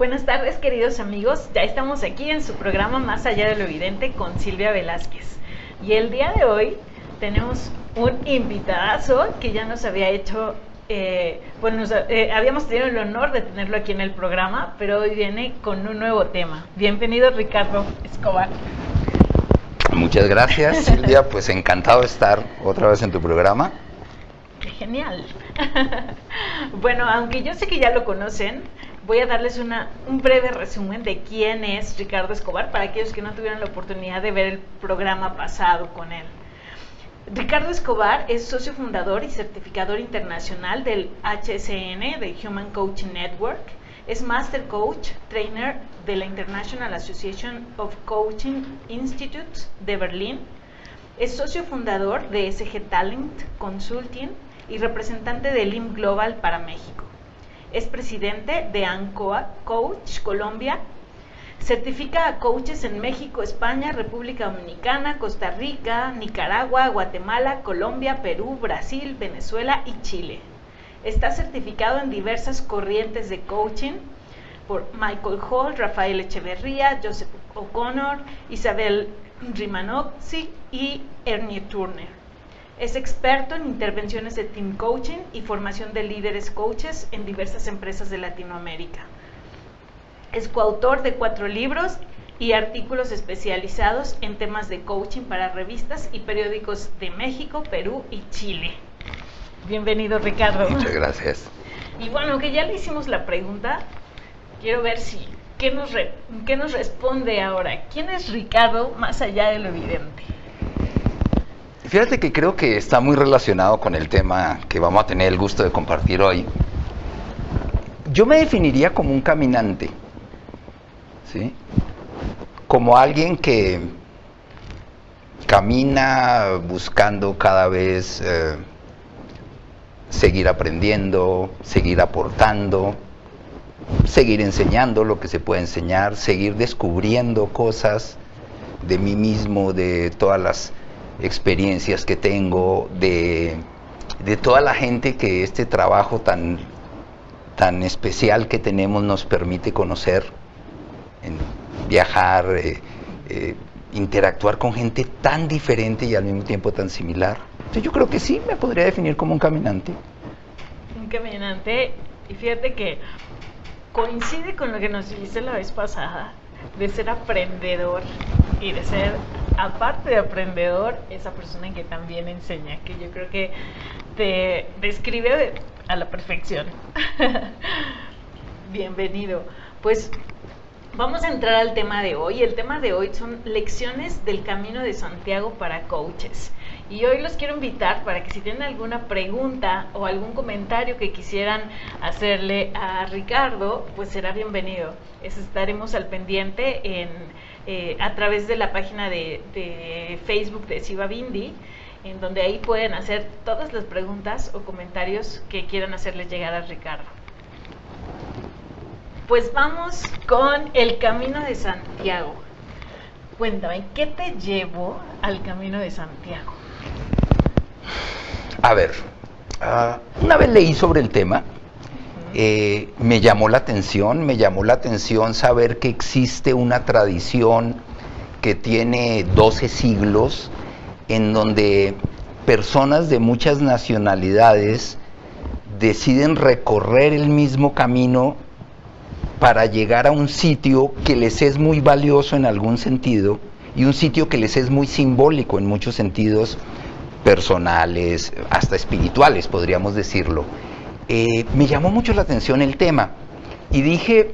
Buenas tardes, queridos amigos. Ya estamos aquí en su programa Más Allá de lo Evidente con Silvia Velázquez. Y el día de hoy tenemos un invitadazo que ya nos había hecho, habíamos tenido el honor de tenerlo aquí en el programa, pero hoy viene con un nuevo tema. Bienvenido, Ricardo Escobar. Muchas gracias, Silvia. Pues encantado de estar otra vez en tu programa. ¡Qué genial! Bueno, aunque yo sé que ya lo conocen, voy a darles un breve resumen de quién es Ricardo Escobar para aquellos que no tuvieron la oportunidad de ver el programa pasado con él. Ricardo Escobar es socio fundador y certificador internacional del HSN, de Human Coaching Network. Es Master Coach, Trainer de la International Association of Coaching Institutes de Berlín. Es socio fundador de SG Talent Consulting y representante de LIM Global para México. Es presidente de ANCOA Coach Colombia. Certifica a coaches en México, España, República Dominicana, Costa Rica, Nicaragua, Guatemala, Colombia, Perú, Brasil, Venezuela y Chile. Está certificado en diversas corrientes de coaching por Michael Hall, Rafael Echeverría, Joseph O'Connor, Isabel Rimanozzi y Ernie Turner. Es experto en intervenciones de team coaching y formación de líderes coaches en diversas empresas de Latinoamérica. Es coautor de 4 libros y artículos especializados en temas de coaching para revistas y periódicos de México, Perú y Chile. Bienvenido, Ricardo. Muchas gracias. Y bueno, que ya le hicimos la pregunta, quiero ver ¿qué nos responde ahora? ¿Quién es Ricardo más allá de lo evidente? Fíjate que creo que está muy relacionado con el tema que vamos a tener el gusto de compartir hoy. Yo me definiría como un caminante, ¿sí? Como alguien que camina buscando cada vez seguir aprendiendo, seguir aportando, seguir enseñando lo que se puede enseñar, seguir descubriendo cosas de mí mismo, de todas las experiencias que tengo, de toda la gente que este trabajo tan especial que tenemos nos permite conocer, viajar, interactuar con gente tan diferente y al mismo tiempo tan similar. Entonces yo creo que sí me podría definir como un caminante. Un caminante, y fíjate que coincide con lo que nos dijiste la vez pasada, de ser aprendedor y de ser, aparte de aprendedor, esa persona que también enseña, que yo creo que te describe a la perfección. Bienvenido. Pues vamos a entrar al tema de hoy. El tema de hoy son lecciones del Camino de Santiago para coaches. Y hoy los quiero invitar para que si tienen alguna pregunta o algún comentario que quisieran hacerle a Ricardo, pues será bienvenido. Estaremos al pendiente a través de la página de Facebook de Siva Bindi, en donde ahí pueden hacer todas las preguntas o comentarios que quieran hacerles llegar a Ricardo. Pues vamos con el Camino de Santiago. Cuéntame, ¿qué te llevó al Camino de Santiago? A ver, una vez leí sobre el tema, me llamó la atención saber que existe una tradición que tiene 12 siglos, en donde personas de muchas nacionalidades deciden recorrer el mismo camino para llegar a un sitio que les es muy valioso en algún sentido y un sitio que les es muy simbólico en muchos sentidos personales, hasta espirituales, podríamos decirlo. Me llamó mucho la atención el tema y dije,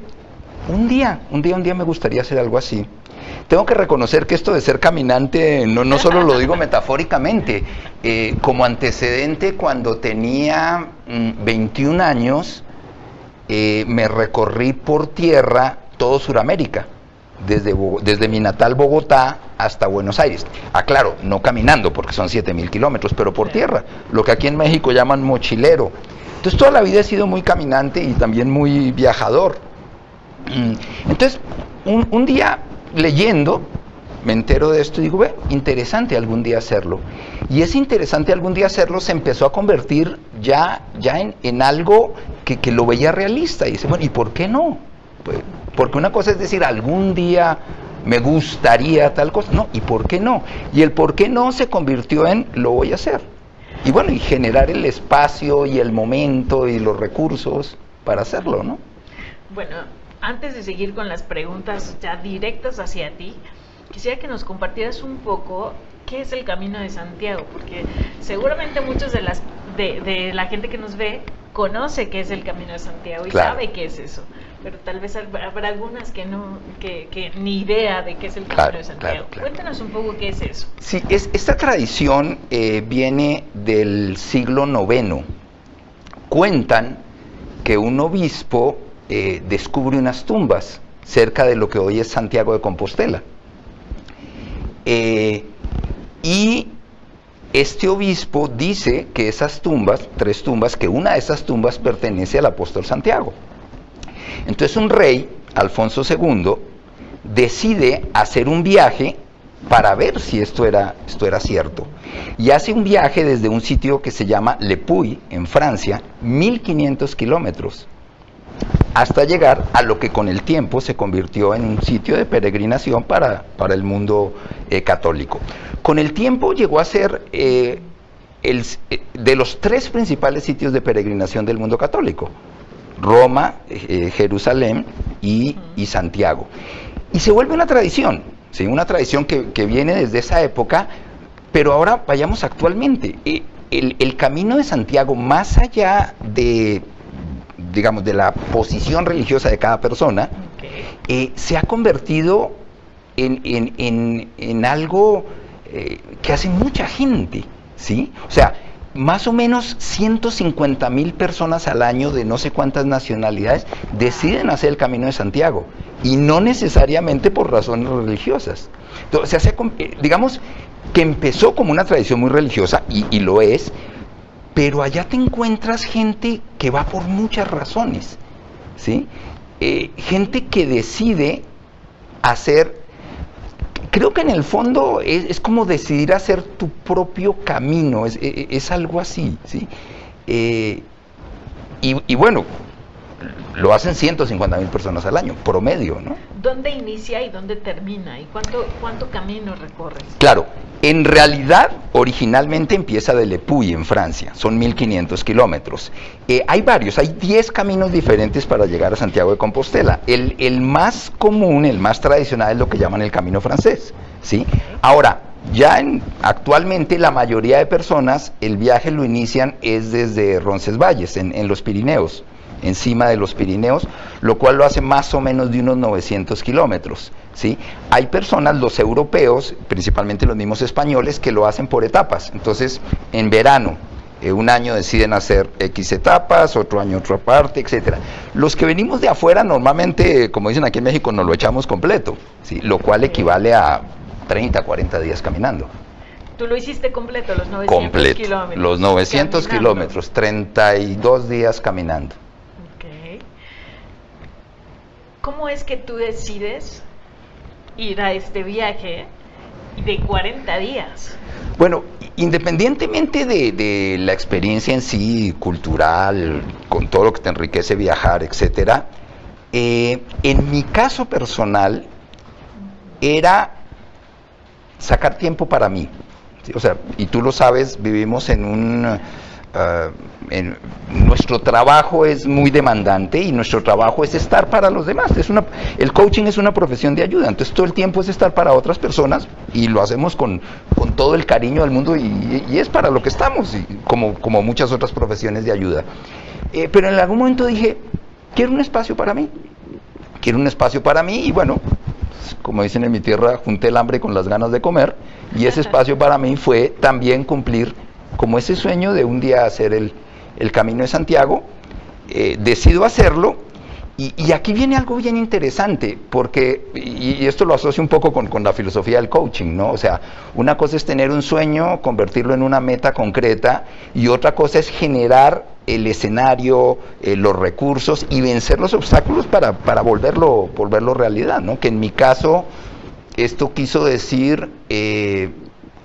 un día me gustaría hacer algo así. Tengo que reconocer que esto de ser caminante no solo lo digo metafóricamente, como antecedente cuando tenía 21 años, me recorrí por tierra todo Sudamérica, desde mi natal Bogotá hasta Buenos Aires. Aclaro, no caminando porque son 7,000 kilómetros, pero por tierra, lo que aquí en México llaman mochilero. Entonces toda la vida he sido muy caminante y también muy viajador. Entonces un día leyendo me entero de esto y digo, interesante algún día hacerlo. Y ese interesante algún día hacerlo se empezó a convertir ya en algo que lo veía realista. Y dice, bueno, ¿y por qué no? Porque una cosa es decir, algún día me gustaría tal cosa, no, ¿y por qué no? Y el por qué no se convirtió en lo voy a hacer. Y bueno, y generar el espacio y el momento y los recursos para hacerlo, ¿no? Bueno, antes de seguir con las preguntas ya directas hacia ti, quisiera que nos compartieras un poco qué es el Camino de Santiago, porque seguramente muchos de la gente que nos ve conoce qué es el Camino de Santiago y claro, sabe qué es eso, pero tal vez habrá algunas que no, que ni idea de qué es el Camino de Santiago. Claro. Cuéntanos un poco qué es eso. Sí, esta tradición viene del siglo IX. Cuentan que un obispo descubre unas tumbas cerca de lo que hoy es Santiago de Compostela. Y este obispo dice que esas tumbas, 3 tumbas, que una de esas tumbas pertenece al apóstol Santiago. Entonces un rey, Alfonso II, decide hacer un viaje para ver si esto era cierto. Y hace un viaje desde un sitio que se llama Le Puy, en Francia, 1500 kilómetros, hasta llegar a lo que con el tiempo se convirtió en un sitio de peregrinación para el mundo católico. Con el tiempo llegó a ser de los 3 principales sitios de peregrinación del mundo católico: Roma, Jerusalén y Santiago. Y se vuelve una tradición, ¿sí? Una tradición que viene desde esa época, pero ahora vayamos actualmente. El Camino de Santiago, más allá de, digamos, de la posición religiosa de cada persona, se ha convertido en algo que hace mucha gente, ¿sí? O sea, más o menos 150,000 personas al año de no sé cuántas nacionalidades deciden hacer el Camino de Santiago, y no necesariamente por razones religiosas. Entonces, digamos que empezó como una tradición muy religiosa, y lo es, pero allá te encuentras gente que va por muchas razones, ¿sí? Gente que decide hacer, creo que en el fondo es como decidir hacer tu propio camino, es algo así, ¿sí? Y bueno, lo hacen 150,000 personas al año, promedio, ¿no? ¿Dónde inicia y dónde termina? ¿Y cuánto camino recorres? Claro, en realidad, originalmente empieza de Le Puy, en Francia, son 1500 kilómetros. Hay 10 caminos diferentes para llegar a Santiago de Compostela. El más común, el más tradicional, es lo que llaman el camino francés, ¿sí? Ahora, actualmente la mayoría de personas, el viaje lo inician es desde Roncesvalles, en los Pirineos, encima de los Pirineos, lo cual lo hace más o menos de unos 900 kilómetros, ¿sí? Hay personas, los europeos, principalmente los mismos españoles, que lo hacen por etapas. Entonces, en verano, un año deciden hacer X etapas, otro año otra parte, etcétera. Los que venimos de afuera, normalmente, como dicen aquí en México, nos lo echamos completo, ¿sí? Lo cual equivale a 30, 40 días caminando. ¿Tú lo hiciste completo, los 900 kilómetros? Los 900 kilómetros, 32 días caminando. ¿Cómo es que tú decides ir a este viaje de 40 días? Bueno, independientemente de la experiencia en sí, cultural, con todo lo que te enriquece viajar, etcétera, en mi caso personal era sacar tiempo para mí, ¿sí? O sea, y tú lo sabes, vivimos nuestro trabajo es muy demandante, y nuestro trabajo es estar para los demás. El coaching es una profesión de ayuda, entonces todo el tiempo es estar para otras personas, y lo hacemos con todo el cariño del mundo, y es para lo que estamos, y como muchas otras profesiones de ayuda. Pero en algún momento dije, quiero un espacio para mí, y bueno, como dicen en mi tierra, junté el hambre con las ganas de comer, y ese espacio para mí fue también cumplir como ese sueño de un día hacer el Camino de Santiago. Decido hacerlo, y aquí viene algo bien interesante, porque, y esto lo asocio un poco con la filosofía del coaching, ¿no? O sea, una cosa es tener un sueño, convertirlo en una meta concreta, y otra cosa es generar el escenario, los recursos, y vencer los obstáculos para volverlo realidad, ¿no? Que en mi caso, esto quiso decir,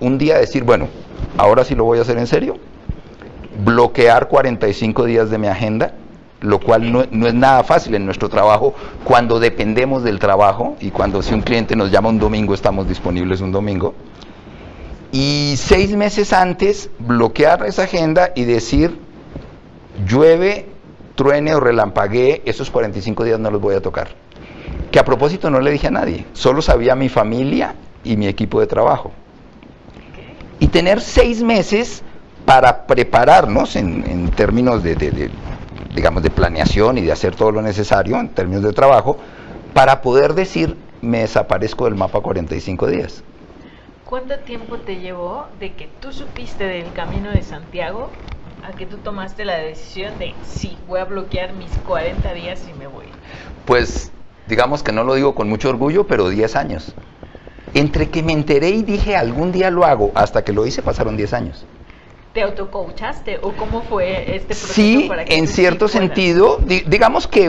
un día decir, bueno, ahora sí lo voy a hacer en serio, bloquear 45 días de mi agenda, lo cual no es nada fácil en nuestro trabajo cuando dependemos del trabajo y cuando si un cliente nos llama un domingo estamos disponibles un domingo. Y 6 meses antes bloquear esa agenda y decir, llueve, truene o relampaguee, esos 45 días no los voy a tocar. Que a propósito no le dije a nadie, solo sabía mi familia y mi equipo de trabajo. Y tener 6 meses para prepararnos en términos digamos, de planeación y de hacer todo lo necesario en términos de trabajo, para poder decir, me desaparezco del mapa 45 días. ¿Cuánto tiempo te llevó de que tú supiste del Camino de Santiago a que tú tomaste la decisión de, sí, voy a bloquear mis 40 días y me voy? Pues, digamos que no lo digo con mucho orgullo, pero 10 años. Entre que me enteré y dije, algún día lo hago, hasta que lo hice, pasaron 10 años. ¿Te autocoachaste o cómo fue este proceso? Sí, para que en cierto sentido, digamos que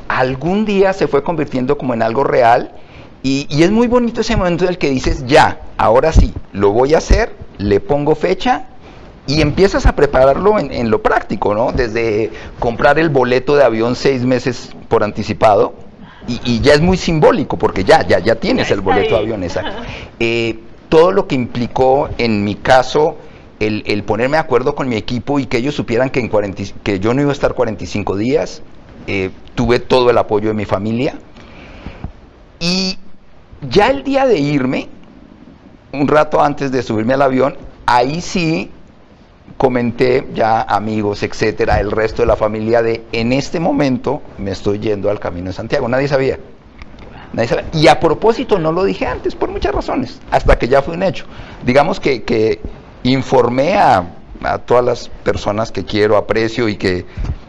algún día se fue convirtiendo como en algo real y es muy bonito ese momento en el que dices, ya, ahora sí, lo voy a hacer, le pongo fecha y empiezas a prepararlo en lo práctico, ¿no? Desde comprar el boleto de avión 6 meses por anticipado y ya es muy simbólico porque ya tienes el boleto de avión, exacto. Todo lo que implicó en mi caso el ponerme de acuerdo con mi equipo y que ellos supieran que yo no iba a estar 45 días, tuve todo el apoyo de mi familia. Y ya el día de irme, un rato antes de subirme al avión, ahí sí comenté ya amigos, etcétera, el resto de la familia en este momento me estoy yendo al Camino de Santiago. Nadie sabía. Y a propósito no lo dije antes, por muchas razones, hasta que ya fue un hecho. Digamos que informé a todas las personas que quiero, aprecio y que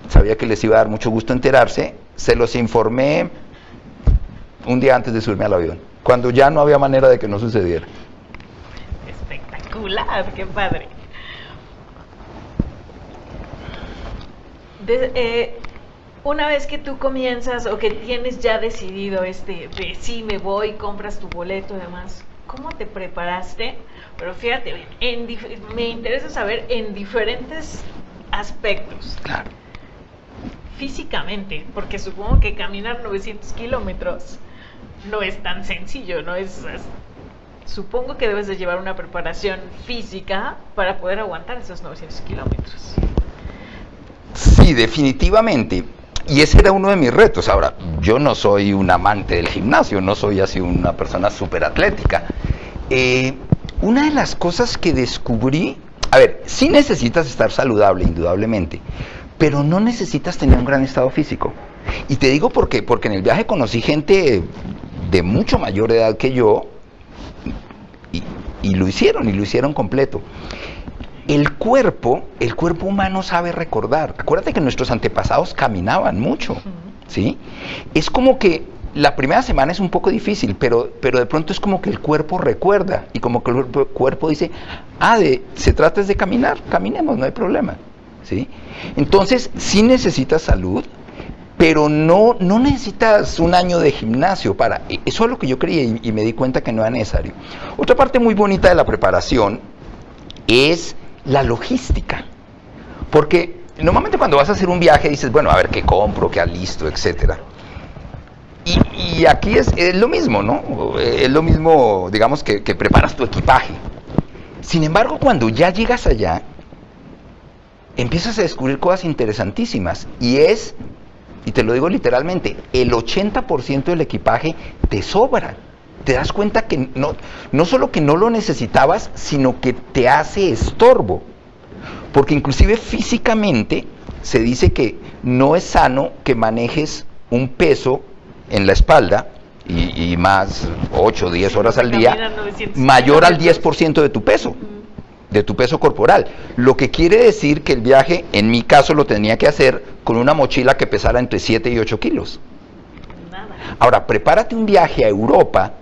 sabía que les iba a dar mucho gusto enterarse, se los informé un día antes de subirme al avión, cuando ya no había manera de que no sucediera. Espectacular, qué padre. Una vez que tú comienzas o que tienes ya decidido de sí me voy, compras tu boleto y demás, ¿cómo te preparaste? Pero fíjate bien, me interesa saber en diferentes aspectos. Claro. Físicamente, porque supongo que caminar 900 kilómetros no es tan sencillo, supongo que debes de llevar una preparación física para poder aguantar esos 900 kilómetros. Sí, definitivamente. Y ese era uno de mis retos. Ahora, yo no soy un amante del gimnasio, no soy así una persona súper atlética. Una de las cosas que descubrí, a ver, sí necesitas estar saludable, indudablemente, pero no necesitas tener un gran estado físico. Y te digo porque en el viaje conocí gente de mucho mayor edad que yo y lo hicieron completo. El cuerpo humano sabe recordar. Acuérdate que nuestros antepasados caminaban mucho, ¿sí? Es como que la primera semana es un poco difícil, pero de pronto es como que el cuerpo recuerda y como que el cuerpo dice, se trata de caminar, caminemos, no hay problema, ¿sí? Entonces, sí necesitas salud, pero no necesitas un año de gimnasio para... Eso es lo que yo creía y me di cuenta que no era necesario. Otra parte muy bonita de la preparación es la logística, porque normalmente cuando vas a hacer un viaje dices, bueno, a ver qué compro, qué alisto, etcétera. Y aquí es lo mismo, ¿no? Es lo mismo, digamos, que preparas tu equipaje. Sin embargo, cuando ya llegas allá, empiezas a descubrir cosas interesantísimas, y te lo digo literalmente, el 80% del equipaje te sobra. Te das cuenta que no solo que no lo necesitabas, sino que te hace estorbo. Porque inclusive físicamente se dice que no es sano que manejes un peso en la espalda y más 8 o 10 horas al día, mayor al 10% de tu peso corporal. Lo que quiere decir que el viaje, en mi caso, lo tenía que hacer con una mochila que pesara entre 7 y 8 kilos. Ahora, prepárate un viaje a Europa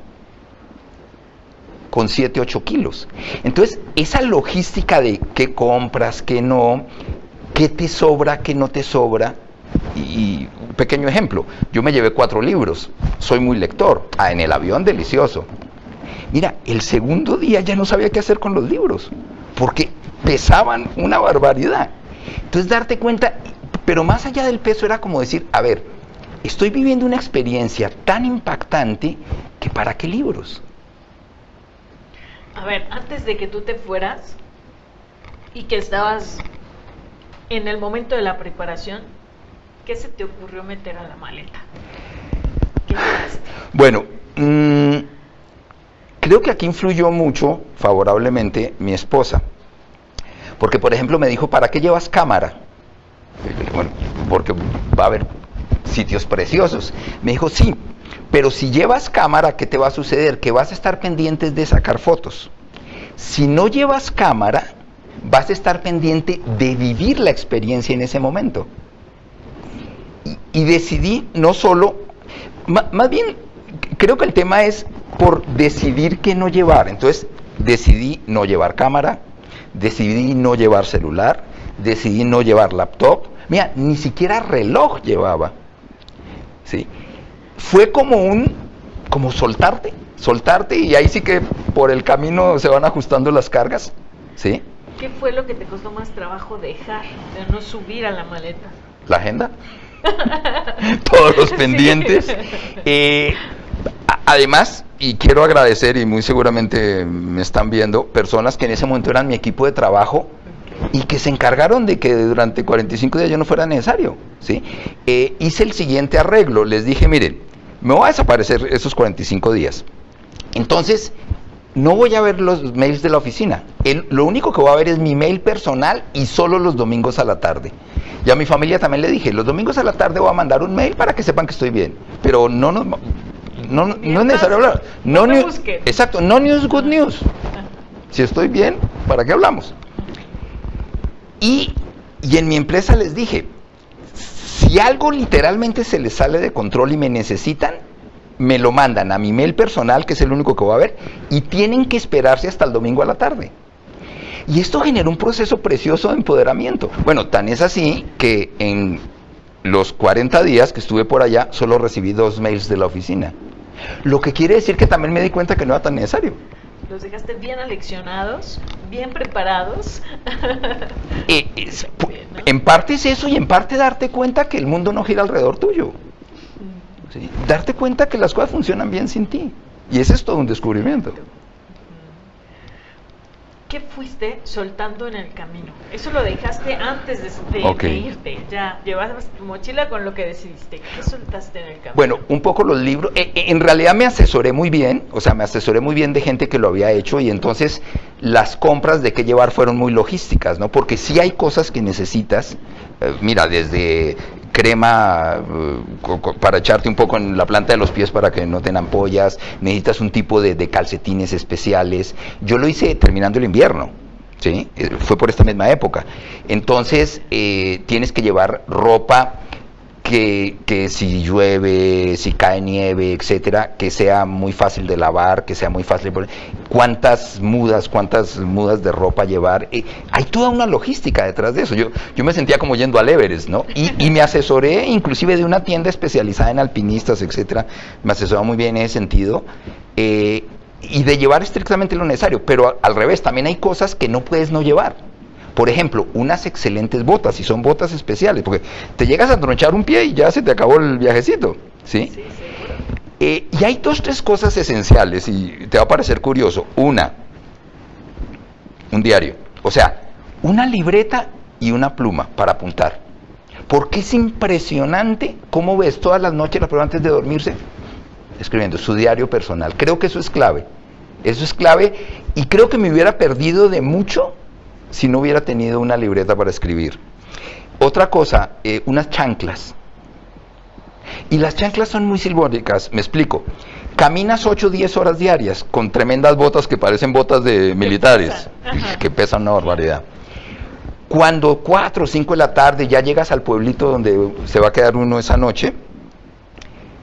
con 7, 8 kilos. Entonces, esa logística de qué compras, qué no, qué te sobra, qué no te sobra. Y un pequeño ejemplo, yo me llevé 4 libros, soy muy lector, en el avión delicioso. Mira, el segundo día ya no sabía qué hacer con los libros, porque pesaban una barbaridad. Entonces darte cuenta, Pero más allá del peso era como decir, a ver, estoy viviendo una experiencia tan impactante que ¿para qué libros? A ver, antes de que tú te fueras y que estabas en el momento de la preparación, ¿qué se te ocurrió meter a la maleta? ¿Qué llevaste? Bueno, creo que aquí influyó mucho, favorablemente, mi esposa. Porque, por ejemplo, me dijo, ¿para qué llevas cámara? Y yo dije, bueno, porque va a haber sitios preciosos. Me dijo, sí, pero si llevas cámara, ¿qué te va a suceder? Que vas a estar pendientes de sacar fotos. Si no llevas cámara, vas a estar pendiente de vivir la experiencia en ese momento. Y decidí no solo, más bien, creo que el tema es por decidir qué no llevar. Entonces, decidí no llevar cámara, decidí no llevar celular, decidí no llevar laptop. Mira, ni siquiera reloj llevaba. ¿Sí? Fue como soltarte y ahí sí que por el camino se van ajustando las cargas. ¿Sí? ¿Qué fue lo que te costó más trabajo dejar, de no subir a la maleta? La agenda. Todos los pendientes. Sí. Además, y quiero agradecer, y muy seguramente me están viendo, personas que en ese momento eran mi equipo de trabajo y que se encargaron de que durante 45 días yo no fuera necesario. ¿Sí? Hice el siguiente arreglo, les dije, miren, me voy a desaparecer esos 45 días. Entonces, no voy a ver los mails de la oficina. Lo único que voy a ver es mi mail personal y solo los domingos a la tarde. Y a mi familia también le dije, los domingos a la tarde voy a mandar un mail para que sepan que estoy bien. Pero no es necesario hablar. No news, exacto, no news, good news. Si estoy bien, ¿para qué hablamos? Y en mi empresa les dije, si algo literalmente se les sale de control y me necesitan, me lo mandan a mi mail personal, que es el único que voy a ver, y tienen que esperarse hasta el domingo a la tarde. Y esto generó un proceso precioso de empoderamiento. Bueno, tan es así que en los 40 días que estuve por allá, solo recibí 2 mails de la oficina. Lo que quiere decir que también me di cuenta que no era tan necesario. Los dejaste bien aleccionados, bien preparados. En parte es eso y en parte darte cuenta que el mundo no gira alrededor tuyo. ¿Sí? Darte cuenta que las cosas funcionan bien sin ti. Y ese es todo un descubrimiento. ¿Qué fuiste soltando en el camino? Eso lo dejaste antes de irte. Ya llevabas tu mochila con lo que decidiste. ¿Qué soltaste en el camino? Bueno, un poco los libros. En realidad me asesoré muy bien. O sea, me asesoré muy bien de gente que lo había hecho. Y entonces las compras de qué llevar fueron muy logísticas, ¿no? Porque sí hay cosas que necesitas. Mira, desde crema para echarte un poco en la planta de los pies para que no te ampollas, necesitas un tipo de calcetines especiales. Yo lo hice terminando el invierno, ¿sí? Fue por esta misma época. Entonces tienes que llevar ropa que si llueve, si cae nieve, etcétera, que sea muy fácil de lavar, que sea muy fácil de... ¿Cuántas mudas de ropa llevar? Hay toda una logística detrás de eso. Yo me sentía como yendo al Everest, ¿no? Y me asesoré inclusive de una tienda especializada en alpinistas, etcétera. Me asesoró muy bien en ese sentido. Y de llevar estrictamente lo necesario. Pero al revés, también hay cosas que no puedes no llevar. Por ejemplo, unas excelentes botas, y son botas especiales, porque te llegas a tronchar un pie y ya se te acabó el viajecito, ¿sí? Sí, seguro. Y hay 2-3 cosas esenciales, y te va a parecer curioso. Un diario, o sea, una libreta y una pluma para apuntar. Porque es impresionante cómo ves todas las noches, pero antes de dormirse, escribiendo su diario personal. Creo que eso es clave, y creo que me hubiera perdido de mucho si no hubiera tenido una libreta para escribir. Otra cosa, unas chanclas. Y las chanclas son muy simbólicas, me explico. Caminas 8-10 horas diarias con tremendas botas que parecen botas de militares, que pesan una barbaridad. Cuando 4 o 5 de la tarde ya llegas al pueblito donde se va a quedar uno esa noche,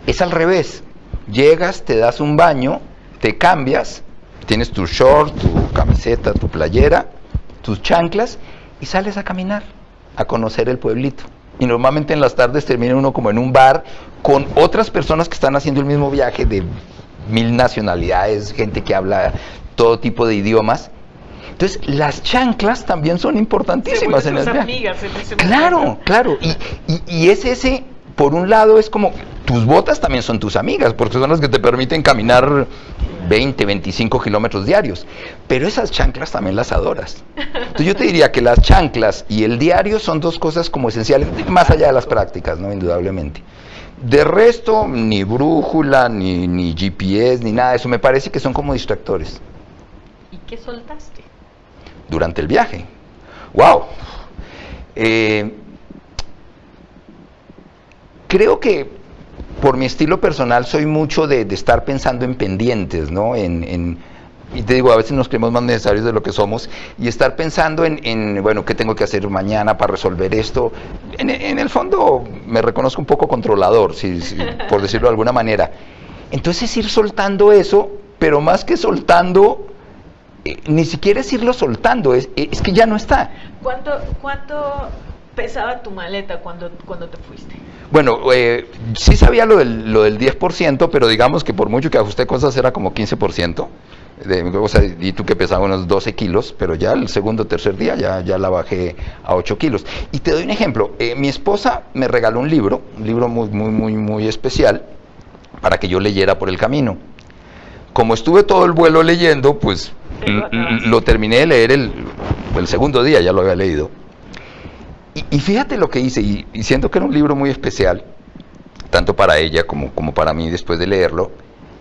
es al revés. Llegas, te das un baño, te cambias, tienes tu short, tu camiseta, tu playera, tus chanclas y sales a caminar, a conocer el pueblito. Y normalmente en las tardes termina uno como en un bar con otras personas que están haciendo el mismo viaje de 1000 nacionalidades, gente que habla todo tipo de idiomas. Entonces, las chanclas también son importantísimas Se en el tus viaje. amigas en ese Claro, momento. claro. Y es ese, por un lado, es como, tus botas también son tus amigas, porque son las que te permiten caminar 20, 25 kilómetros diarios. Pero esas chanclas también las adoras. Entonces yo te diría que las chanclas y el diario son dos cosas como esenciales, más allá de las prácticas, ¿no? Indudablemente. De resto, ni brújula, ni GPS, ni nada de eso. Me parece que son como distractores. ¿Y qué soltaste? Durante el viaje. ¡Wow! Creo que por mi estilo personal soy mucho de estar pensando en pendientes, ¿no? Y te digo, a veces nos creemos más necesarios de lo que somos, y estar pensando bueno, ¿qué tengo que hacer mañana para resolver esto? En el fondo me reconozco un poco controlador, por decirlo de alguna manera. Entonces ir soltando eso, pero más que soltando, ni siquiera es irlo soltando, es que ya no está. ¿Cuánto pesaba tu maleta cuando te fuiste? Bueno, sí sabía lo del 10%, pero digamos que por mucho que ajusté cosas era como 15%. O sea, y tú que pesaba unos 12 kilos, pero ya el segundo o tercer día ya la bajé a 8 kilos. Y te doy un ejemplo. Mi esposa me regaló un libro muy especial, para que yo leyera por el camino. Como estuve todo el vuelo leyendo, pues lo terminé de leer el segundo día, ya lo había leído. Y fíjate lo que hice, y siento que era un libro muy especial, tanto para ella como para mí después de leerlo,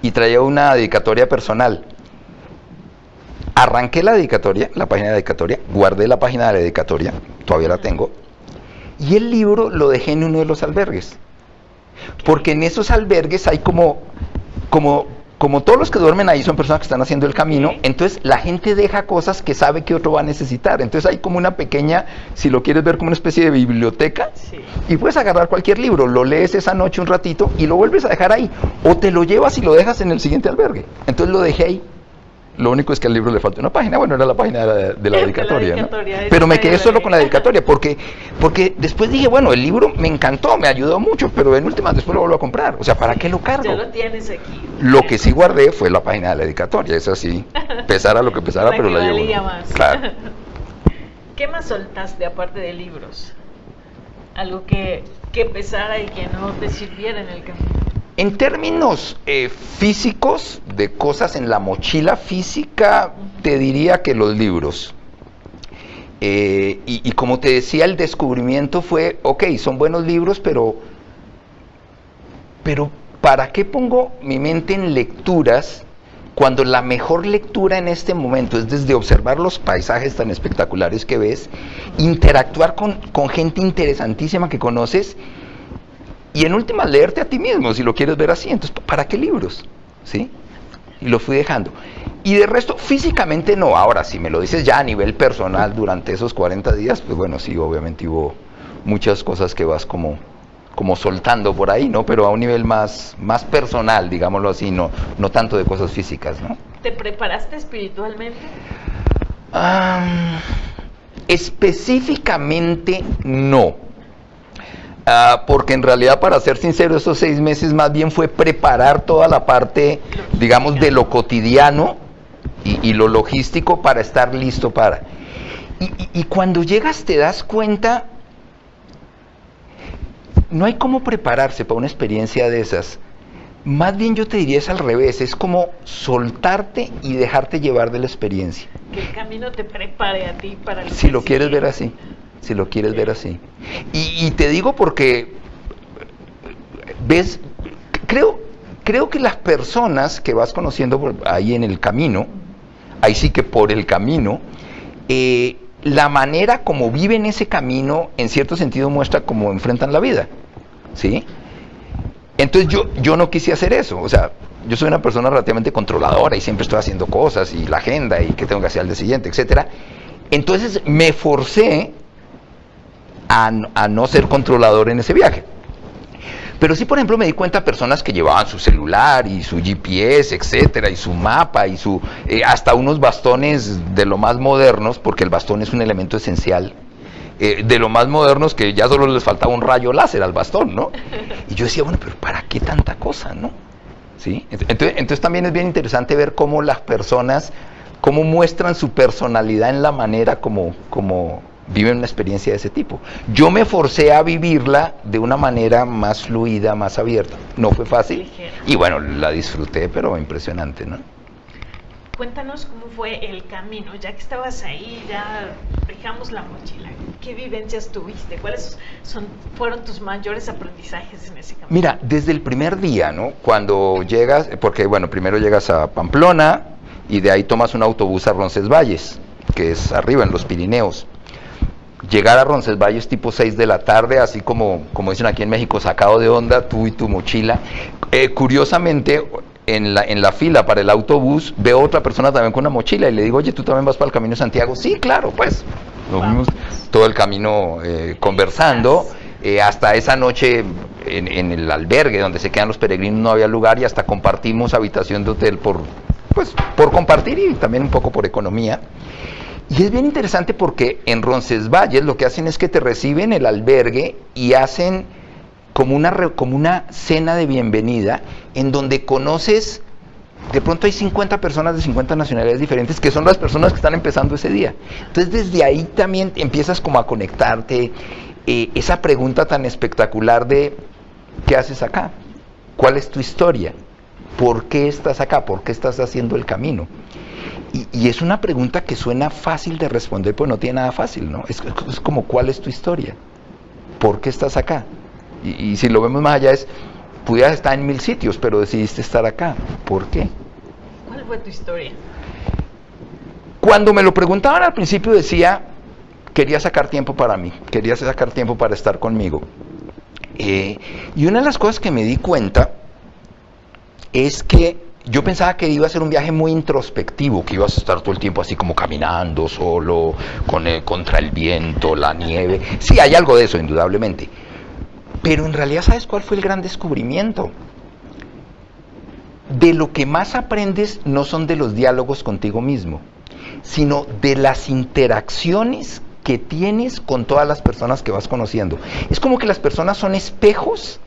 y traía una dedicatoria personal. Arranqué la dedicatoria, la página de la dedicatoria, guardé la página de la dedicatoria, todavía la tengo, y el libro lo dejé en uno de los albergues. Porque en esos albergues hay como todos los que duermen ahí son personas que están haciendo el camino, entonces la gente deja cosas que sabe que otro va a necesitar. Entonces hay como una pequeña, si lo quieres ver como una especie de biblioteca, Sí. y puedes agarrar cualquier libro, lo lees esa noche un ratito y lo vuelves a dejar ahí, o te lo llevas y lo dejas en el siguiente albergue. Entonces lo dejé ahí. Lo único es que al libro le falta una página, bueno, era la página de la dedicatoria, ¿no? Pero me quedé solo con la dedicatoria, porque después dije, bueno, el libro me encantó, me ayudó mucho, pero en últimas después lo vuelvo a comprar, o sea, ¿para qué lo cargo? Ya lo tienes aquí. Lo que sí guardé fue la página de la dedicatoria, esa sí, pesara lo que pesara, La pero que la llevo. valía más. Claro. ¿Qué más soltaste aparte de libros? Algo que pesara y que no te sirviera en el camino. En términos físicos, de cosas en la mochila física, te diría que los libros. Y como te decía, el descubrimiento fue, ok, son buenos libros, pero ¿para qué pongo mi mente en lecturas cuando la mejor lectura en este momento es desde observar los paisajes tan espectaculares que ves, interactuar con gente interesantísima que conoces, y en últimas leerte a ti mismo, si lo quieres ver así? Entonces, ¿para qué libros? ¿Sí? Y lo fui dejando. Y de resto, físicamente no. Ahora, si me lo dices ya a nivel personal durante esos 40 días, pues bueno, sí, obviamente hubo muchas cosas que vas como soltando por ahí, ¿no? Pero a un nivel más personal, digámoslo así, no tanto de cosas físicas, ¿no? ¿Te preparaste espiritualmente? Específicamente no. Porque en realidad, para ser sincero, esos 6 meses más bien fue preparar toda la parte, digamos, de lo cotidiano y lo logístico para estar listo para. Y cuando llegas te das cuenta, no hay cómo prepararse para una experiencia de esas. Más bien yo te diría es al revés, es como soltarte y dejarte llevar de la experiencia. Que el camino te prepare a ti para lo Si que lo quieres sigue. ver así. Si lo quieres ver así. Y te digo porque, ves, creo que las personas que vas conociendo ahí en el camino, ahí sí que por el camino, la manera como viven ese camino, en cierto sentido muestra cómo enfrentan la vida, ¿sí? Entonces yo no quise hacer eso, o sea, yo soy una persona relativamente controladora y siempre estoy haciendo cosas, y la agenda, y qué tengo que hacer al día siguiente, etcétera. Entonces me forcé a no ser controlador en ese viaje. Pero sí, por ejemplo, me di cuenta personas que llevaban su celular y su GPS, etcétera, y su mapa y hasta unos bastones de lo más modernos, porque el bastón es un elemento esencial, de lo más modernos, que ya solo les faltaba un rayo láser al bastón, ¿no? Y yo decía, bueno, pero ¿para qué tanta cosa, no? ¿Sí? Entonces también es bien interesante ver cómo las personas cómo muestran su personalidad en la manera como viven una experiencia de ese tipo. Yo me forcé a vivirla de una manera más fluida, más abierta. No fue fácil y bueno, la disfruté, pero impresionante, ¿no? Cuéntanos cómo fue el camino, ya que estabas ahí, ya dejamos la mochila. ¿Qué vivencias tuviste? ¿Cuáles fueron tus mayores aprendizajes en ese camino? Mira, desde el primer día, ¿no? Cuando llegas, porque bueno, primero llegas a Pamplona y de ahí tomas un autobús a Roncesvalles, que es arriba en los Pirineos. Llegar a Roncesvalles tipo 6 de la tarde, así como dicen aquí en México, sacado de onda, tú y tu mochila. Curiosamente, en la fila para el autobús, veo otra persona también con una mochila y le digo, oye, ¿tú también vas para el Camino de Santiago? Sí, claro, pues. Nos fuimos todo el camino conversando. Hasta esa noche en el albergue donde se quedan los peregrinos no había lugar y hasta compartimos habitación de hotel por compartir y también un poco por economía. Y es bien interesante porque en Roncesvalles lo que hacen es que te reciben el albergue y hacen como una cena de bienvenida en donde conoces, de pronto hay 50 personas de 50 nacionalidades diferentes que son las personas que están empezando ese día. Entonces desde ahí también empiezas como a conectarte, esa pregunta tan espectacular de ¿qué haces acá? ¿Cuál es tu historia? ¿Por qué estás acá? ¿Por qué estás haciendo el camino? Y es una pregunta que suena fácil de responder, pues no tiene nada fácil, ¿no? Es como, ¿cuál es tu historia? ¿Por qué estás acá? Y si lo vemos más allá pudieras estar en 1000 sitios, pero decidiste estar acá. ¿Por qué? ¿Cuál fue tu historia? Cuando me lo preguntaban al principio decía, quería sacar tiempo para mí, quería sacar tiempo para estar conmigo. Y una de las cosas que me di cuenta es que yo pensaba que iba a ser un viaje muy introspectivo, que ibas a estar todo el tiempo así como caminando solo, contra el viento, la nieve. Sí, hay algo de eso, indudablemente. Pero en realidad, ¿sabes cuál fue el gran descubrimiento? De lo que más aprendes no son de los diálogos contigo mismo, sino de las interacciones que tienes con todas las personas que vas conociendo. Es como que las personas son espejos.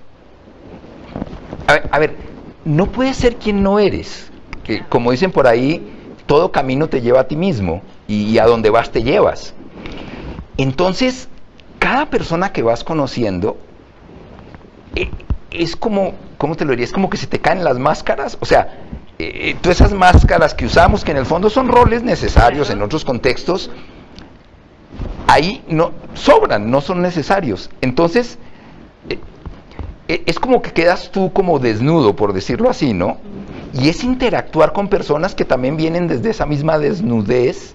A ver, no puedes ser quien no eres. Que, como dicen por ahí, todo camino te lleva a ti mismo y a donde vas te llevas. Entonces, cada persona que vas conociendo es como, ¿cómo te lo diría? Es como que se te caen las máscaras. O sea, todas esas máscaras que usamos, que en el fondo son roles necesarios en otros contextos, ahí no sobran, no son necesarios. Entonces, es como que quedas tú como desnudo, por decirlo así, ¿no? Y es interactuar con personas que también vienen desde esa misma desnudez,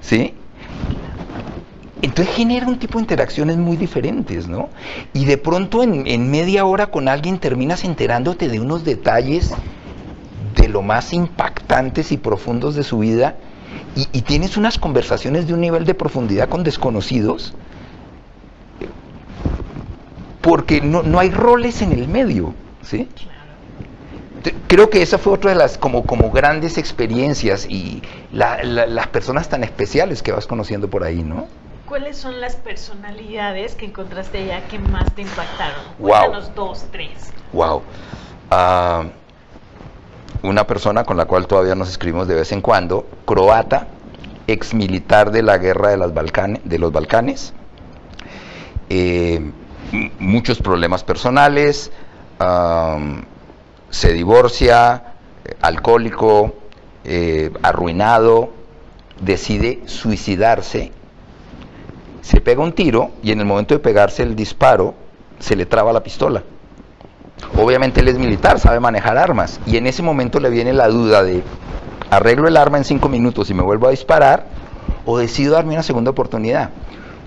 ¿sí? Entonces genera un tipo de interacciones muy diferentes, ¿no? Y de pronto en media hora con alguien terminas enterándote de unos detalles de lo más impactantes y profundos de su vida y tienes unas conversaciones de un nivel de profundidad con desconocidos porque no hay roles en el medio, ¿sí? Creo que esa fue otra de las como grandes experiencias y las personas tan especiales que vas conociendo por ahí, ¿no? ¿Cuáles son las personalidades que encontraste allá que más te impactaron? Wow. Cuéntanos 2, 3. Wow. Una persona con la cual todavía nos escribimos de vez en cuando, croata, ex militar de la guerra de los Balcanes, muchos problemas personales, se divorcia, alcohólico, arruinado, decide suicidarse, se pega un tiro y en el momento de pegarse el disparo se le traba la pistola. Obviamente él es militar, sabe manejar armas y en ese momento le viene la duda de arreglo el arma en 5 minutos y me vuelvo a disparar o decido darme una segunda oportunidad.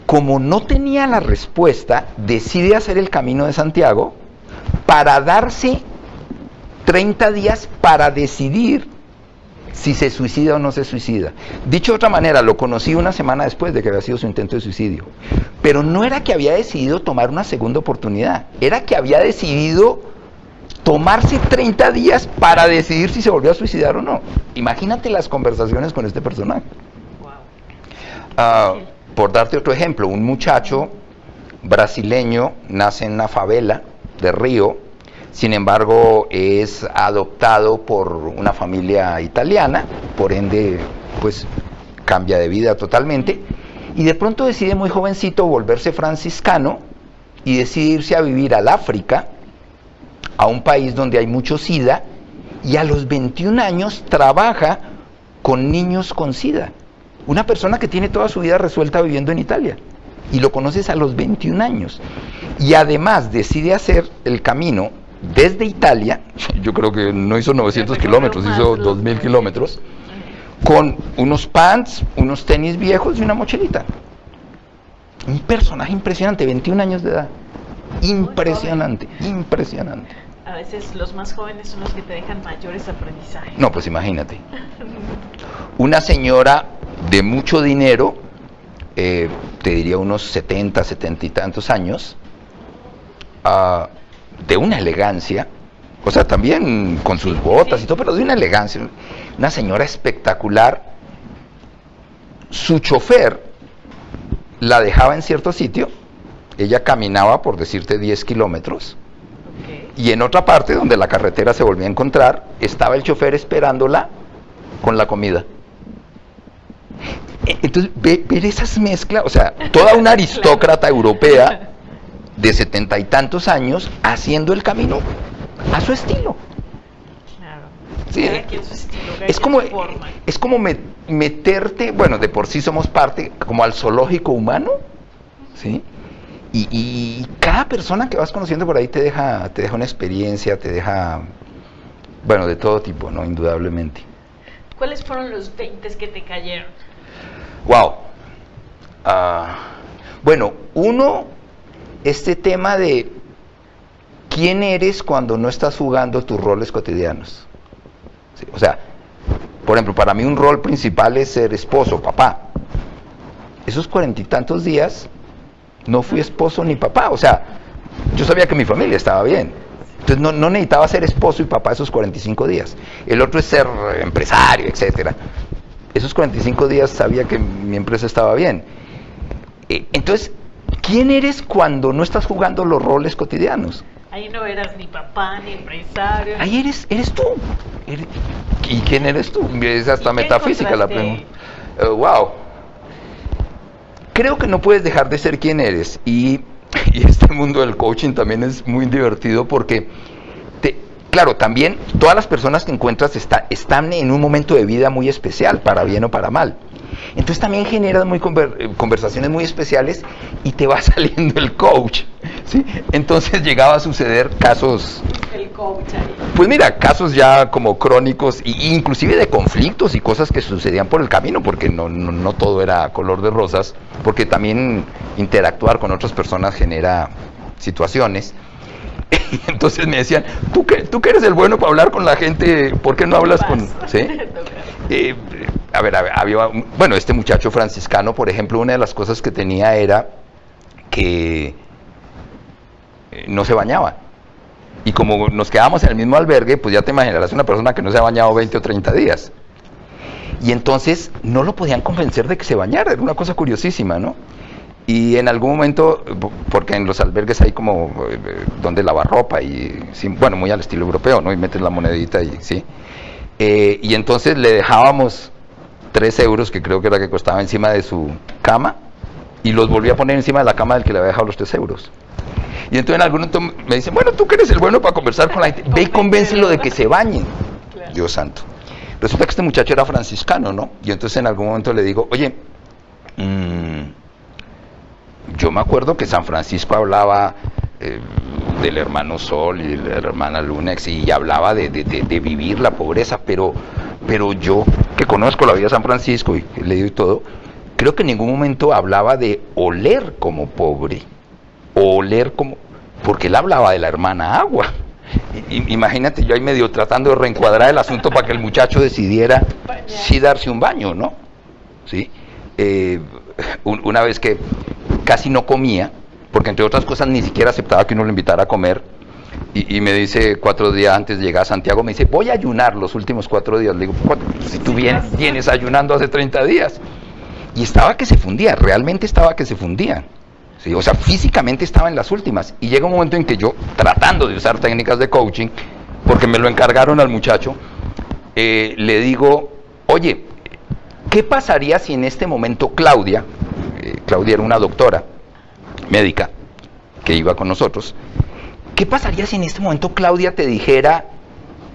Como no tenía la respuesta, decide hacer el Camino de Santiago para darse 30 días para decidir si se suicida o no se suicida. Dicho de otra manera, lo conocí una semana después de que había sido su intento de suicidio. Pero no era que había decidido tomar una segunda oportunidad, era que había decidido tomarse 30 días para decidir si se volvió a suicidar o no. Imagínate las conversaciones con este personaje. Por darte otro ejemplo, un muchacho brasileño nace en una favela de Río, sin embargo es adoptado por una familia italiana, por ende pues cambia de vida totalmente, y de pronto decide muy jovencito volverse franciscano y decide irse a vivir al África, a un país donde hay mucho SIDA, y a los 21 años trabaja con niños con SIDA. Una persona que tiene toda su vida resuelta viviendo en Italia, y lo conoces a los 21 años. Y además decide hacer el camino desde Italia, yo creo que no hizo 900 kilómetros, hizo 2000 kilómetros, con unos pants, unos tenis viejos y una mochilita. Un personaje impresionante, 21 años de edad. Impresionante, impresionante. A veces los más jóvenes son los que te dejan mayores aprendizajes. No, pues imagínate. Una señora de mucho dinero, te diría unos 70 y tantos años, de una elegancia, o sea, también con sus botas y todo, pero de una elegancia, una señora espectacular. Su chofer la dejaba en cierto sitio, ella caminaba, por decirte, 10 kilómetros, y en otra parte, donde la carretera se volvía a encontrar, estaba el chofer esperándola con la comida. Entonces, ver esas mezclas, o sea, toda una aristócrata europea de 70 y tantos años haciendo el camino a su estilo. Claro. Sí. Cada quien su estilo, cada Es quien como, su forma. es como meterte, bueno, de por sí somos parte, como al zoológico humano, ¿sí? Y cada persona que vas conociendo por ahí te deja una experiencia, te deja, bueno, de todo tipo, ¿no? Indudablemente. ¿Cuáles fueron los 20 que te cayeron? Wow. Bueno, uno, este tema de quién eres cuando no estás jugando tus roles cotidianos. ¿Sí? O sea, por ejemplo, para mí un rol principal es ser esposo, papá. Esos 40 y tantos días no fui esposo ni papá. O sea, yo sabía que mi familia estaba bien. Entonces no necesitaba ser esposo y papá esos 45 días. El otro es ser empresario, etcétera. Esos 45 días sabía que mi empresa estaba bien. Entonces, ¿quién eres cuando no estás jugando los roles cotidianos? Ahí no eras ni papá, ni empresario. Ahí eres tú. ¿Y quién eres tú? Es hasta metafísica la pregunta. Wow. Creo que no puedes dejar de ser quien eres. Y este mundo del coaching también es muy divertido porque, claro, también todas las personas que encuentras están en un momento de vida muy especial, para bien o para mal. Entonces también generas conversaciones muy especiales y te va saliendo el coach, ¿sí? Entonces llegaba a suceder casos, El coach ahí. pues mira, casos ya como crónicos, inclusive de conflictos y cosas que sucedían por el camino, porque no todo era color de rosas, porque también interactuar con otras personas genera situaciones. Entonces me decían, tú que eres el bueno para hablar con la gente, ¿por qué no hablas con...? ¿Sí? Bueno, este muchacho franciscano, por ejemplo, una de las cosas que tenía era que no se bañaba. Y como nos quedábamos en el mismo albergue, pues ya te imaginarás una persona que no se ha bañado 20 o 30 días. Y entonces no lo podían convencer de que se bañara, era una cosa curiosísima, ¿no? Y en algún momento, porque en los albergues hay como donde lavar ropa, y sí, bueno, muy al estilo europeo, ¿no? Y metes la monedita y sí. Y entonces le dejábamos 3 euros, que creo que era que costaba, encima de su cama, y los volví a poner encima de la cama del que le había dejado los 3 euros. Y entonces en algún momento me dicen, bueno, tú que eres el bueno para conversar con la gente, ve y convéncelo de que se bañen. Claro. Dios santo. Resulta que este muchacho era franciscano, ¿no? Y entonces en algún momento le digo, oye, yo me acuerdo que San Francisco hablaba del hermano Sol y de la hermana Luna, y hablaba de vivir la pobreza, pero yo, que conozco la vida de San Francisco y he leído y todo, creo que en ningún momento hablaba de oler como pobre, o oler como... porque él hablaba de la hermana agua. Imagínate, yo ahí medio tratando de reencuadrar el asunto para que el muchacho decidiera sí darse un baño, ¿no? ¿Sí? Una vez que casi no comía, porque entre otras cosas ni siquiera aceptaba que uno lo invitara a comer, y me dice 4 días antes de llegar a Santiago, me dice, voy a ayunar los últimos 4 días. Le digo, si tú vienes ayunando hace 30 días. Y estaba que se fundía, realmente estaba que se fundía. ¿Sí? O sea, físicamente estaba en las últimas. Y llega un momento en que yo, tratando de usar técnicas de coaching, porque me lo encargaron al muchacho, le digo, oye, ¿qué pasaría si en este momento Claudia, Claudia era una doctora médica que iba con nosotros, ¿qué pasaría si en este momento Claudia te dijera,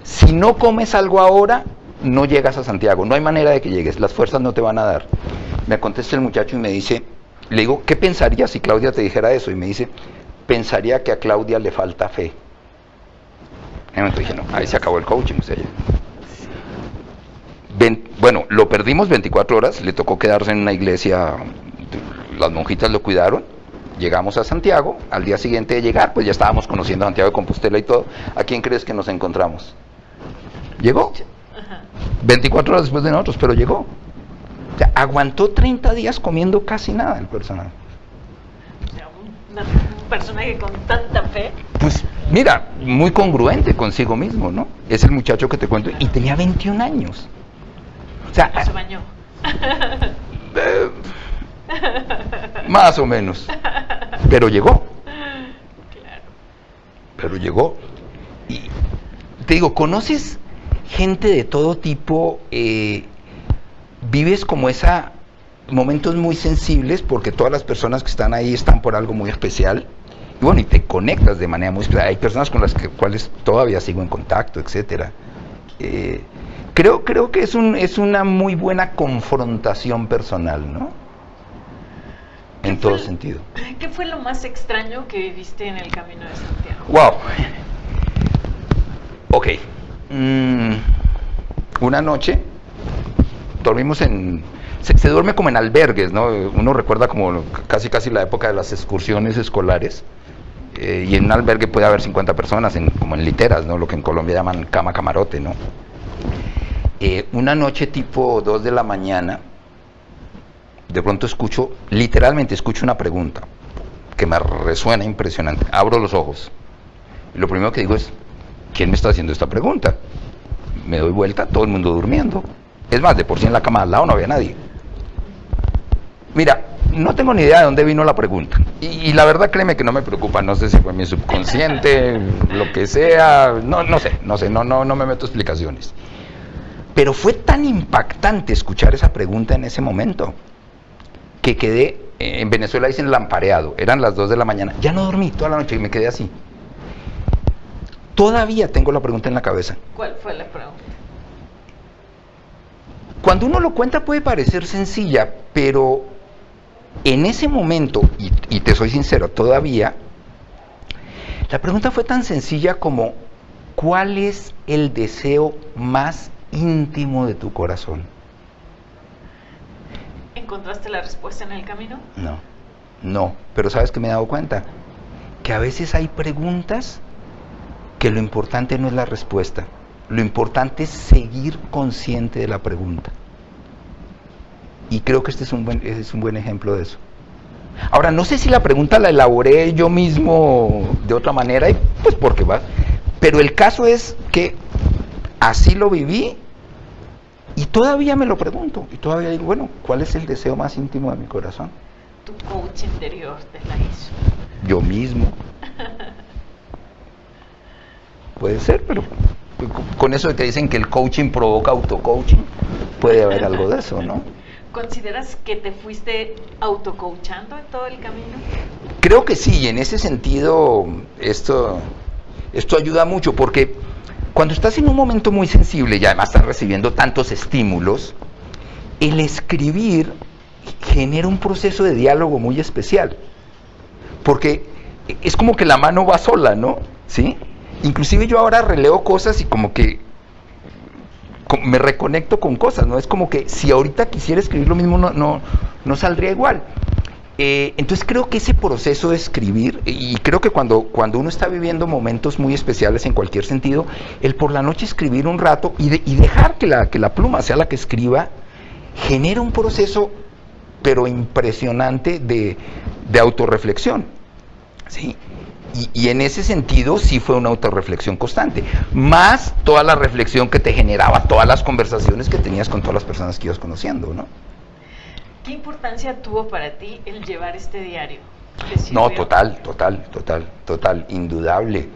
si no comes algo ahora, no llegas a Santiago, no hay manera de que llegues, las fuerzas no te van a dar? Me contesta el muchacho y me dice, le digo, ¿qué pensarías si Claudia te dijera eso? Y me dice, pensaría que a Claudia le falta fe. Entonces dije, no, ahí se acabó el coaching. O sea, bueno, lo perdimos 24 horas, le tocó quedarse en una iglesia, las monjitas lo cuidaron, llegamos a Santiago, al día siguiente de llegar, pues ya estábamos conociendo a Santiago de Compostela y todo. ¿A quién crees que nos encontramos? Llegó, 24 horas después de nosotros, pero llegó. O sea, aguantó 30 días comiendo casi nada el personaje. O sea, un personaje con tanta fe. Pues mira, muy congruente consigo mismo, ¿no? Es el muchacho que te cuento, y tenía 21 años. O sea, No se bañó. Más o menos. Pero llegó. Claro. Pero llegó. Y te digo, conoces gente de todo tipo, vives como momentos muy sensibles, porque todas las personas que están ahí están por algo muy especial. Y bueno, y te conectas de manera muy especial. Hay personas con las cuales todavía sigo en contacto, etcétera. Creo que es una muy buena confrontación personal, ¿no? En todo sentido. ¿Qué fue lo más extraño que viviste en el Camino de Santiago? Wow. Ok. Una noche dormimos se duerme como en albergues, ¿no? Uno recuerda como casi la época de las excursiones escolares. Y en un albergue puede haber 50 personas, como en literas, ¿no? Lo que en Colombia llaman cama camarote, ¿no? Una noche tipo 2 de la mañana, de pronto literalmente escucho una pregunta que me resuena impresionante. Abro los ojos y lo primero que digo es, ¿quién me está haciendo esta pregunta? Me doy vuelta, todo el mundo durmiendo. Es más, de por sí en la cama al lado no había nadie. Mira, no tengo ni idea de dónde vino la pregunta. Y la verdad, créeme que no me preocupa. No sé si fue mi subconsciente, lo que sea. No sé, no me meto explicaciones. Pero fue tan impactante escuchar esa pregunta en ese momento que quedé, en Venezuela dicen lampareado, eran las 2 de la mañana, ya no dormí toda la noche y me quedé así. Todavía tengo la pregunta en la cabeza. ¿Cuál fue la pregunta? Cuando uno lo cuenta puede parecer sencilla, pero en ese momento, y te soy sincero, todavía, la pregunta fue tan sencilla como, ¿cuál es el deseo más íntimo de tu corazón? ¿Encontraste la respuesta en el camino? No, pero ¿sabes qué me he dado cuenta? Que a veces hay preguntas que lo importante no es la respuesta, lo importante es seguir consciente de la pregunta. Y creo que este es un buen ejemplo de eso. Ahora, no sé si la pregunta la elaboré yo mismo de otra manera, y pues porque va, pero el caso es que así lo viví. Y todavía me lo pregunto, y todavía digo, bueno, ¿cuál es el deseo más íntimo de mi corazón? Tu coach interior te la hizo. Yo mismo. Puede ser, pero con eso de que dicen que el coaching provoca auto-coaching, puede haber algo de eso, ¿no? ¿Consideras que te fuiste autocoachando en todo el camino? Creo que sí, y en ese sentido esto ayuda mucho, porque cuando estás en un momento muy sensible y además estás recibiendo tantos estímulos, el escribir genera un proceso de diálogo muy especial, porque es como que la mano va sola, ¿no? ¿Sí? Inclusive yo ahora releo cosas y como que me reconecto con cosas, ¿no? Es como que si ahorita quisiera escribir lo mismo no saldría igual. Entonces creo que ese proceso de escribir, y creo que cuando uno está viviendo momentos muy especiales en cualquier sentido, el por la noche escribir un rato y dejar que la pluma sea la que escriba, genera un proceso pero impresionante de autorreflexión, ¿sí? Y en ese sentido sí fue una autorreflexión constante, más toda la reflexión que te generaba, todas las conversaciones que tenías con todas las personas que ibas conociendo, ¿no? ¿Qué importancia tuvo para ti el llevar este diario? No, total, indudable.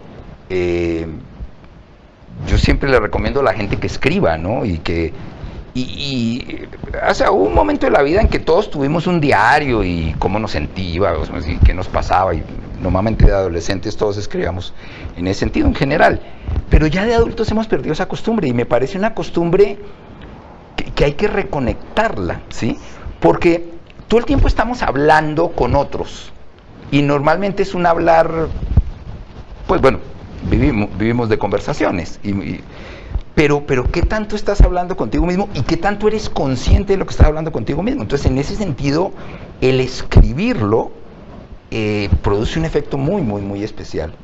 Yo siempre le recomiendo a la gente que escriba, ¿no? Y que Y o sea, hubo un momento de la vida en que todos tuvimos un diario y cómo nos sentíamos y qué nos pasaba, y normalmente de adolescentes todos escribíamos en ese sentido en general, pero ya de adultos hemos perdido esa costumbre, y me parece una costumbre que hay que reconectarla, ¿sí? Porque todo el tiempo estamos hablando con otros, y normalmente es un hablar, pues bueno, vivimos de conversaciones, pero ¿qué tanto estás hablando contigo mismo y qué tanto eres consciente de lo que estás hablando contigo mismo? Entonces, en ese sentido, el escribirlo produce un efecto muy, muy, muy especial.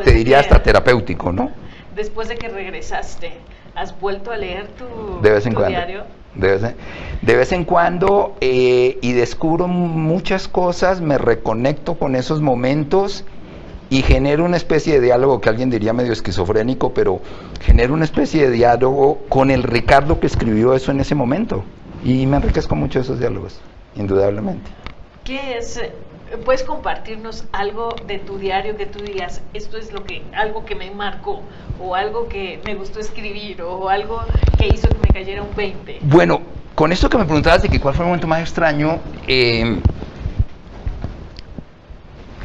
Te diría hasta terapéutico, ¿no? Después de que regresaste, ¿has vuelto a leer tu diario? De vez en cuando, y descubro muchas cosas, me reconecto con esos momentos y genero una especie de diálogo que alguien diría medio esquizofrénico, pero genero una especie de diálogo con el Ricardo que escribió eso en ese momento, y me enriquezco mucho de esos diálogos, indudablemente. ¿Qué es? ¿Puedes compartirnos algo de tu diario que tú digas, esto es algo que me marcó, o algo que me gustó escribir, o algo que hizo que me cayera un 20? Bueno, con esto que me preguntabas de que cuál fue el momento más extraño,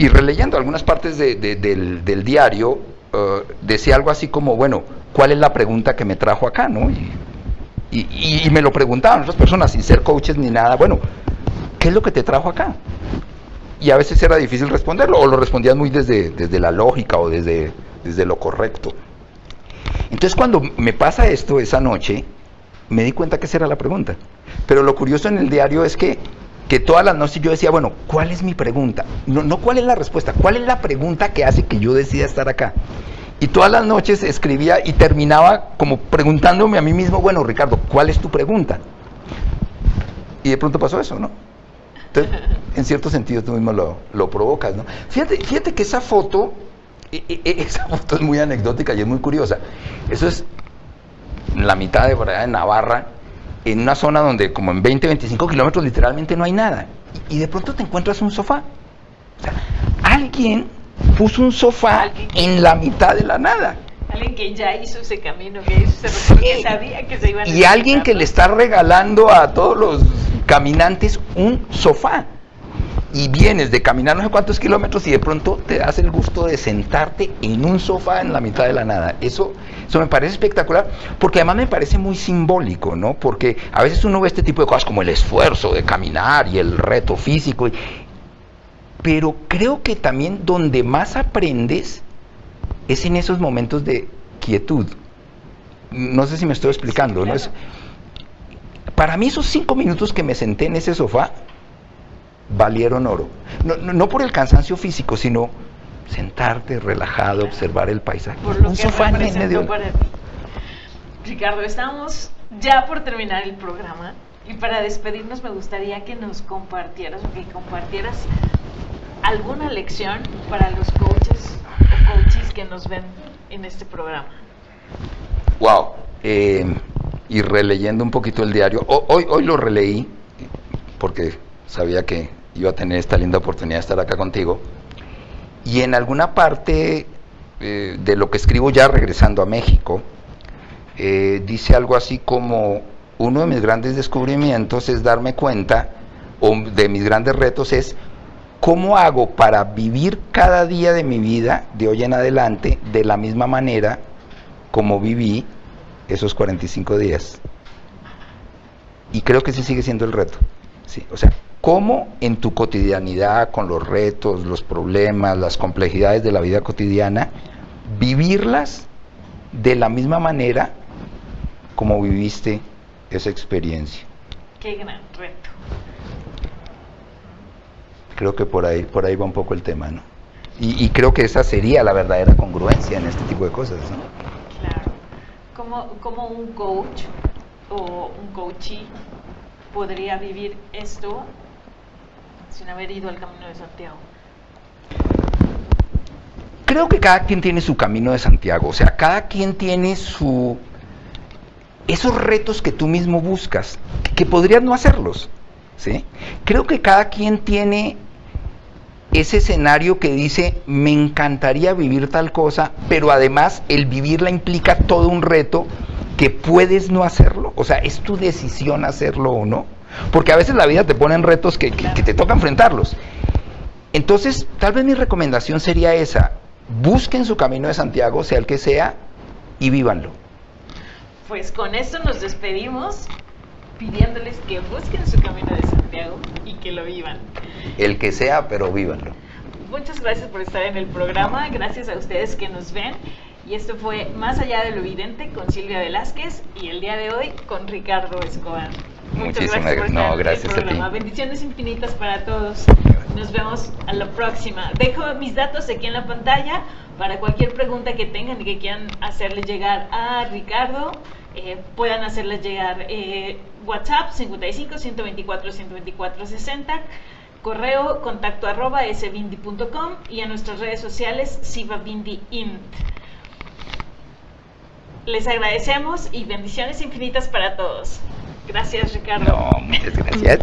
y releyendo algunas partes del diario, decía algo así como, bueno, ¿cuál es la pregunta que me trajo acá, no? Y me lo preguntaban otras personas, sin ser coaches ni nada, bueno, ¿qué es lo que te trajo acá? Y a veces era difícil responderlo, o lo respondías muy desde la lógica o desde lo correcto. Entonces, cuando me pasa esto esa noche, me di cuenta que esa era la pregunta. Pero lo curioso en el diario es que todas las noches yo decía, bueno, ¿cuál es mi pregunta? No cuál es la respuesta, ¿cuál es la pregunta que hace que yo decida estar acá? Y todas las noches escribía y terminaba como preguntándome a mí mismo, bueno, Ricardo, ¿cuál es tu pregunta? Y de pronto pasó eso, ¿no? Entonces, en cierto sentido tú mismo lo provocas, ¿no? Fíjate que esa foto es muy anecdótica y es muy curiosa. Eso es en la mitad de Navarra, en una zona donde como en 20-25 kilómetros literalmente no hay nada, y de pronto te encuentras un sofá. O sea, alguien puso un sofá en la mitad de la nada. Alguien que ya hizo ese camino, que hizo ese recorrido, que sabía que se iban a y alguien que le está regalando a todos los caminantes un sofá. Y vienes de caminar no sé cuántos kilómetros y de pronto te das el gusto de sentarte en un sofá en la mitad de la nada. Eso me parece espectacular, porque además me parece muy simbólico, ¿no? Porque a veces uno ve este tipo de cosas como el esfuerzo de caminar y el reto físico, pero creo que también donde más aprendes es en esos momentos de quietud. No sé si me estoy explicando, sí, claro. ¿No? Para mí esos 5 minutos que me senté en ese sofá valieron oro. No por el cansancio físico, sino sentarte relajado, observar el paisaje. Por lo un que sofá en medio. Para ti. Ricardo, estamos ya por terminar el programa, y para despedirnos me gustaría que nos compartieras alguna lección para los coaches o coaches que nos ven en este programa. Wow. Y releyendo un poquito el diario, hoy lo releí porque sabía que iba a tener esta linda oportunidad de estar acá contigo, y en alguna parte de lo que escribo ya regresando a México, dice algo así como: uno de mis grandes descubrimientos es darme cuenta, o de mis grandes retos es cómo hago para vivir cada día de mi vida de hoy en adelante de la misma manera como viví esos 45 días. Y creo que ese sigue siendo el reto, ¿sí? O sea, cómo en tu cotidianidad, con los retos, los problemas, las complejidades de la vida cotidiana, vivirlas de la misma manera como viviste esa experiencia. Qué gran reto. Creo que por ahí va un poco el tema, ¿no? Y creo que esa sería la verdadera congruencia en este tipo de cosas, ¿no? Claro. ¿Cómo un coach o un coachee podría vivir esto sin haber ido al Camino de Santiago? Creo que cada quien tiene su Camino de Santiago, o sea, cada quien tiene esos retos que tú mismo buscas, que podrías no hacerlos, ¿sí? Creo que cada quien tiene ese escenario que dice, me encantaría vivir tal cosa, pero además el vivirla implica todo un reto que puedes no hacerlo. O sea, es tu decisión hacerlo o no. Porque a veces la vida te pone en retos que te toca enfrentarlos. Entonces, tal vez mi recomendación sería esa. Busquen su camino de Santiago, sea el que sea, y vívanlo. Pues con esto nos despedimos, pidiéndoles que busquen su camino de Santiago y que lo vivan. El que sea, pero vívanlo. Muchas gracias por estar en el programa, gracias a ustedes que nos ven. Y esto fue Más allá de lo evidente con Silvia Velázquez y el día de hoy con Ricardo Escobar. Muchísimas gracias. No, gracias a ti. Bendiciones infinitas para todos. Nos vemos a la próxima. Dejo mis datos aquí en la pantalla para cualquier pregunta que tengan y que quieran hacerle llegar a Ricardo. Puedan hacerles llegar WhatsApp 55 124 124 60, correo contacto@svindi.com y a nuestras redes sociales SivaVindiInt. Les agradecemos y bendiciones infinitas para todos. Gracias, Ricardo. No, muchas gracias.